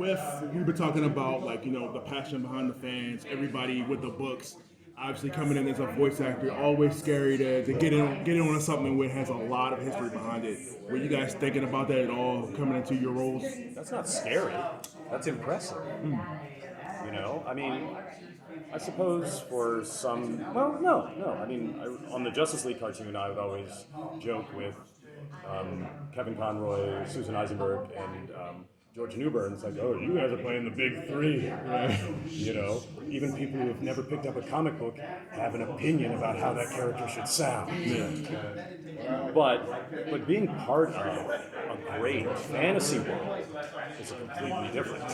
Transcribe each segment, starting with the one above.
with we've been talking about like the passion behind the fans, everybody with the books, obviously coming in as a voice actor, always scary to get in on something which has a lot of history behind it. Were you guys thinking about that at all coming into your roles? That's not scary. That's impressive. I mean, I suppose for some, well, no. I mean, on the Justice League cartoon, I would always joke with Kevin Conroy, Susan Eisenberg, and George Newbern. It's like, oh, you guys are playing the big three. Even people who have never picked up a comic book have an opinion about how that character should sound. But being part of a great fantasy world is completely different.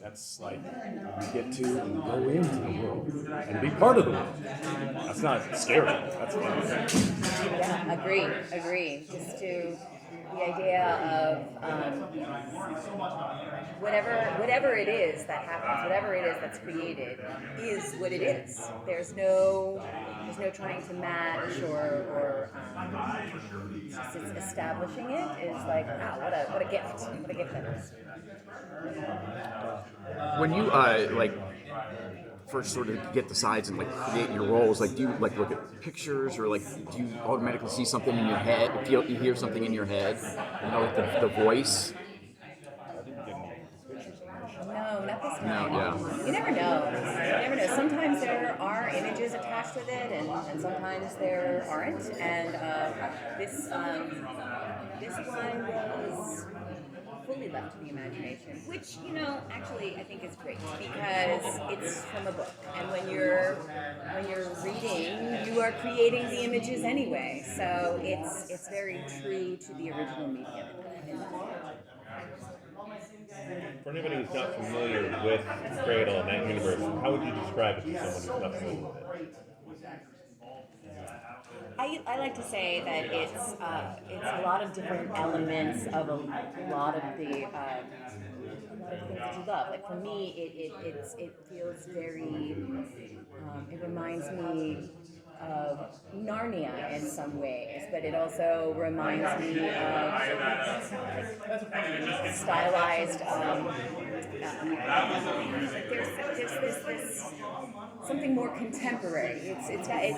That's like you get to go into the world and be part of the world. That's not scary. That's fun. Yeah, agree. Just to the idea of whatever it is that happens, whatever it is that's created, is what it is. There's no trying to match or just establishing it. It's like, wow, what a gift that is. When you first sort of get the sides and like create your roles, like do you like look at pictures or like do you automatically see something in your head, you hear something in your head, like the voice? No, not this No, time. yeah. You never know. Sometimes there are images attached with it, and sometimes there aren't. And this one was fully left to the imagination, which actually I think is great because it's from a book, and when you're reading, you are creating the images anyway. So it's very true to the original medium. For anybody who's not familiar with Cradle and that universe, how would you describe it to someone who's not familiar with it? I like to say that it's a lot of different elements of a lot of the things that you love. Like for me, it feels very. It reminds me of Narnia in some ways, but it also reminds me of stylized. There's this something more contemporary. It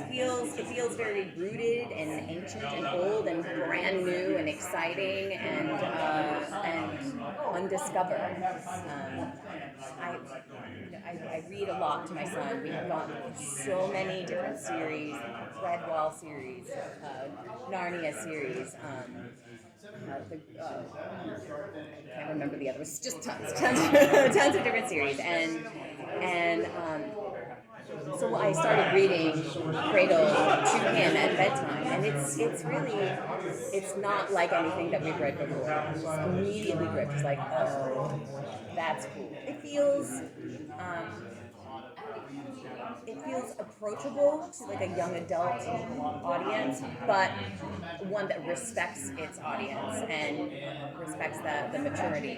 feels very rooted and ancient and old and brand new and exciting and undiscovered. I read a lot to my son. We have gone through so many different series, Cradle series, Narnia series. I can't remember the others. Just tons of different series, and so I started reading Cradle to him at bedtime, and it's not like anything that we've read before. He's immediately gripped. He's like, oh, that's cool. It feels approachable to like a young adult audience, but one that respects its audience and respects the maturity,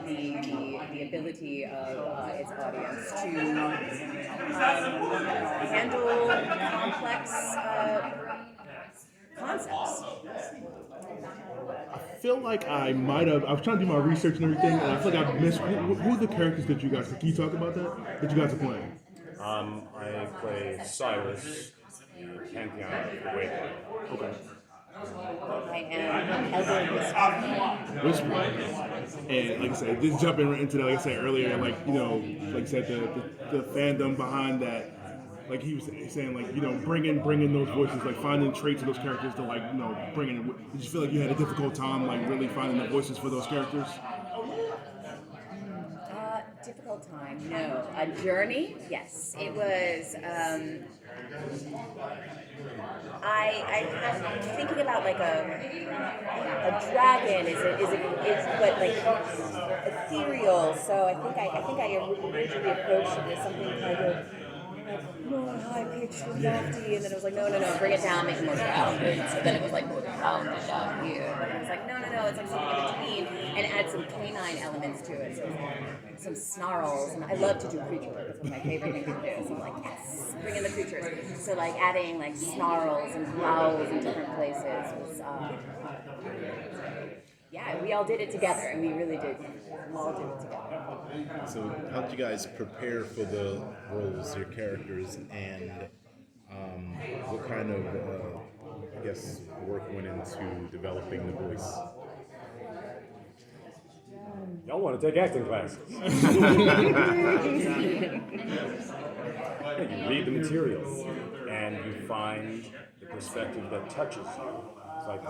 the ability of its audience to handle complex concepts. I feel like I was trying to do my research and everything, and I feel like I missed who are the characters that you guys. Can you talk about that you guys are playing? I play Cyrus, the Pantheon of the Waypoint. Okay. I am Elder Whisper. And like I said, just jumping right into that, like I said earlier, like I said, the fandom behind that, like he was saying, like bringing those voices, like finding traits of those characters to bringing it. Did you feel like you had a difficult time, like really finding the voices for those characters? Difficult time? No. A journey? Yes. It was. I'm thinking about like a dragon is but like ethereal. So I think I originally approached it as something kind of more high pitched and lofty, and then it was like no, bring it down, make it more grounded. So then it was like more grounded down here. But I was like no, it's like something in between, and add some canine elements to it. So some snarls, and I love to do creature work. It's one of my favorite things to do. So I'm like yes, bring in the creatures. So like adding like snarls and growls in different places was. yeah, we all did it together, and we really did all do it together. So, how did you guys prepare for the roles, your characters, and what kind of, I guess, work went into developing the voice? Y'all want to take acting classes? You read the material, and you find the perspective that touches you. It's like,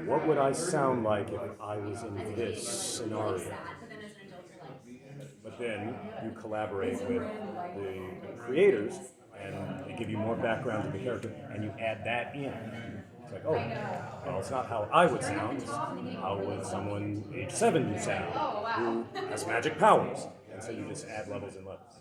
what would I sound like if I was in this scenario? But then you collaborate with the creators, and they give you more background to the character, and you add that in. It's like, oh, well, it's not how I would sound, it's how would someone age 70 sound who has magic powers. And so you just add levels and levels.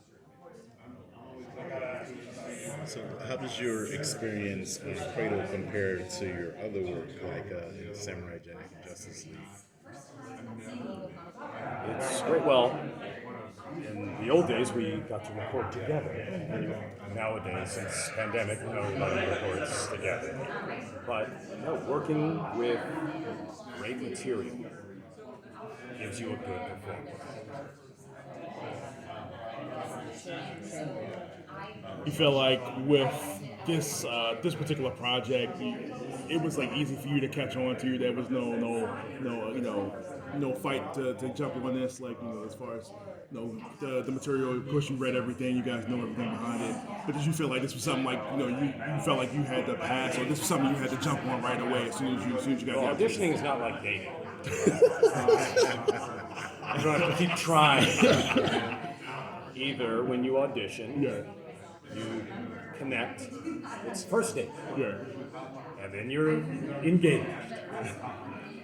So, how does your experience on Cradle compare to your other work, like in Samurai Jack and Justice League? It's great. Well, in the old days, we got to record together. Nowadays, since pandemic, nobody records together. But working with great material gives you a good performance. You feel like with this particular project, it was like easy for you to catch on to. There was no fight to jump on this. Like as far as the material, of course you read everything, you guys know everything behind it. But did you feel like this was something like you felt like you had to pass, or this was something you had to jump on right away as soon as you got the opportunity? Auditioning is not like dating. You don't have to keep trying. Either when you audition, you connect. It's first date. Yeah. And then you're engaged.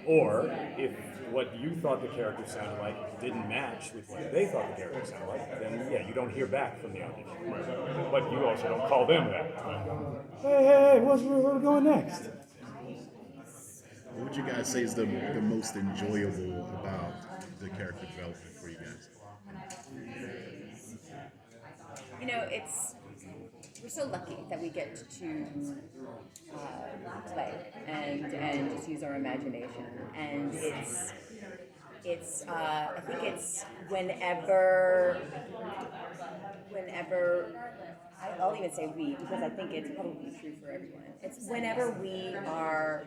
Or if what you thought the character sounded like didn't match with what they thought the character sounded like, then you don't hear back from the audition. But you also don't call them back. Hey, where we going next? What would you guys say is the most enjoyable about the character development for you guys? We're so lucky that we get to play and just use our imagination. And I think it's whenever I'll even say we, because I think it's probably true for everyone. It's whenever we are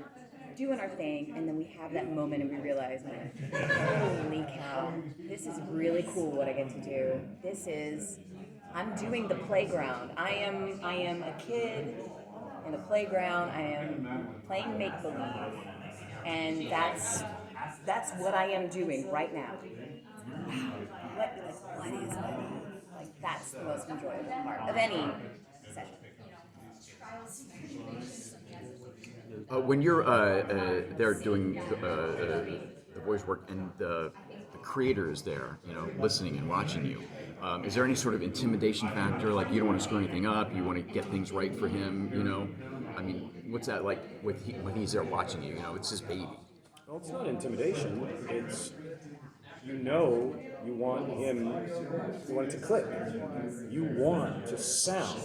doing our thing, and then we have that moment and we realize, holy cow, this is really cool what I get to do. I'm doing the playground. I am a kid in the playground. I am playing make-believe, and that's what I am doing right now. What is that? Like, that's the most enjoyable part of any session. When you're there doing the voice work and the creator is there, listening and watching you, is there any sort of intimidation factor? Like, you don't want to screw anything up, you want to get things right for him, I mean, what's that like when he's there watching you? It's his baby. Well, it's not intimidation. It's, you want it to click. You want to sound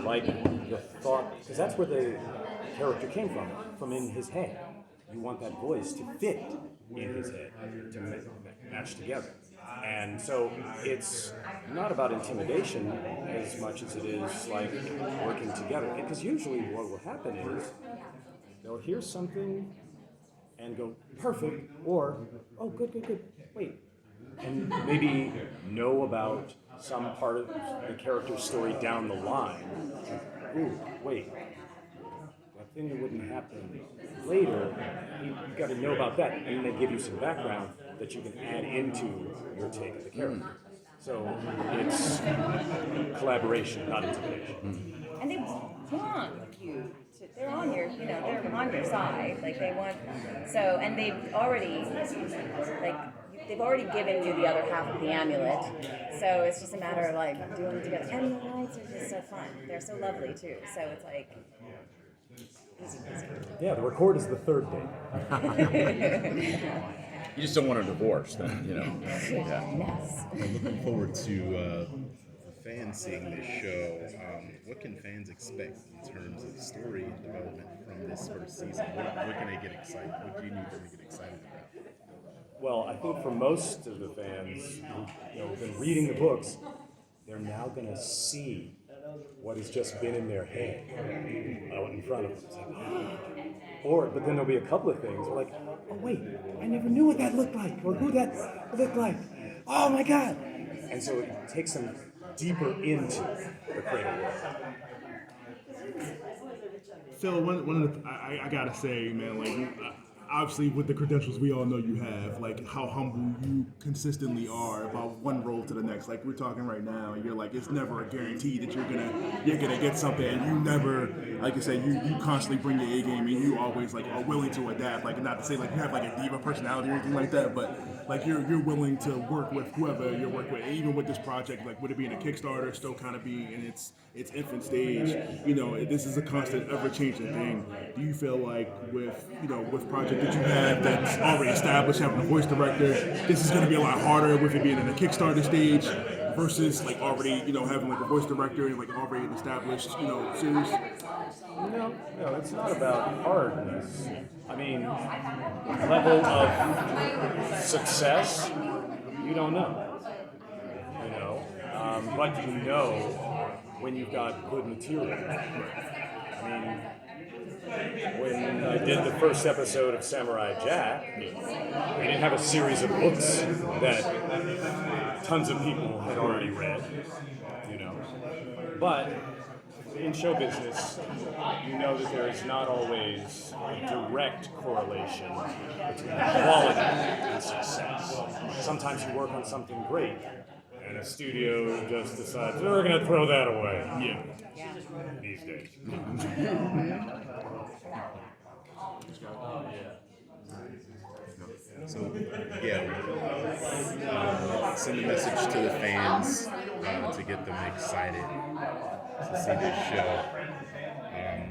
like the thought, because that's where the character came from in his head. You want that voice to fit in his head, to match together. And so it's not about intimidation as much as it is like working together. Because usually what will happen is they'll hear something and go, perfect, or, oh, good, wait. And maybe know about some part of the character's story down the line. Ooh, wait, that thing that wouldn't happen later, you got to know about that. And they give you some background that you can add into your take of the character. So it's collaboration, not intimidation. And they want you to, they're on your side. Like, they want, so, and they've already given you the other half of the amulet. So it's just a matter of like doing it together. And the lights are just so fun. They're so lovely too. So it's like, easy. Yeah, the record is the third date. You just don't want a divorce, then, Yeah. Yes. I'm looking forward to the fans seeing this show, what can fans expect in terms of story development from this first season? What can they get excited? What do you need them to get excited about? Well, I think for most of the fans who have been reading the books, they're now going to see what has just been in their head out in front of them. It's like, but then there'll be a couple of things. They're like, oh wait, I never knew what that looked like, or who that looked like. Oh my God! And so it takes them deeper into the Cradle world. So one of the I gotta say, man, like obviously with the credentials we all know you have, like how humble you consistently are about one role to the next. Like we're talking right now, and you're like, it's never a guarantee that you're gonna get something, and you never, like I said, you constantly bring your A game, and you always like are willing to adapt. Like not to say like you have like a diva personality or anything like that, but like you're willing to work with whoever you work with. And even with this project, like with it being a Kickstarter, still kind of being in its infant stage, this is a constant, ever-changing thing. Do you feel like with project that you have that's already established, having a voice director, this is going to be a lot harder with it being in a Kickstarter stage versus like already having like a voice director and like already an established series? No, it's not about hardness. I mean, level of success, you don't know. But you know when you've got good material. I mean, when I did the first episode of Samurai Jack, we didn't have a series of books that tons of people had already read, But in show business, you know that there is not always a direct correlation between quality and success. Sometimes you work on something great, and a studio just decides, we're going to throw that away. Yeah. These days. So, send a message to the fans to get them excited to see this show.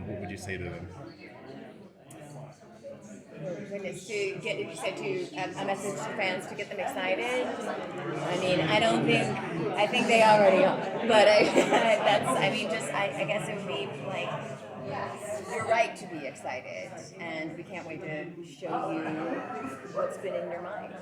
What would you say to them? Goodness, you said a message to fans to get them excited. I mean, I think they already are. But I guess it would be like, you're right to be excited, and we can't wait to show you what's been in your mind.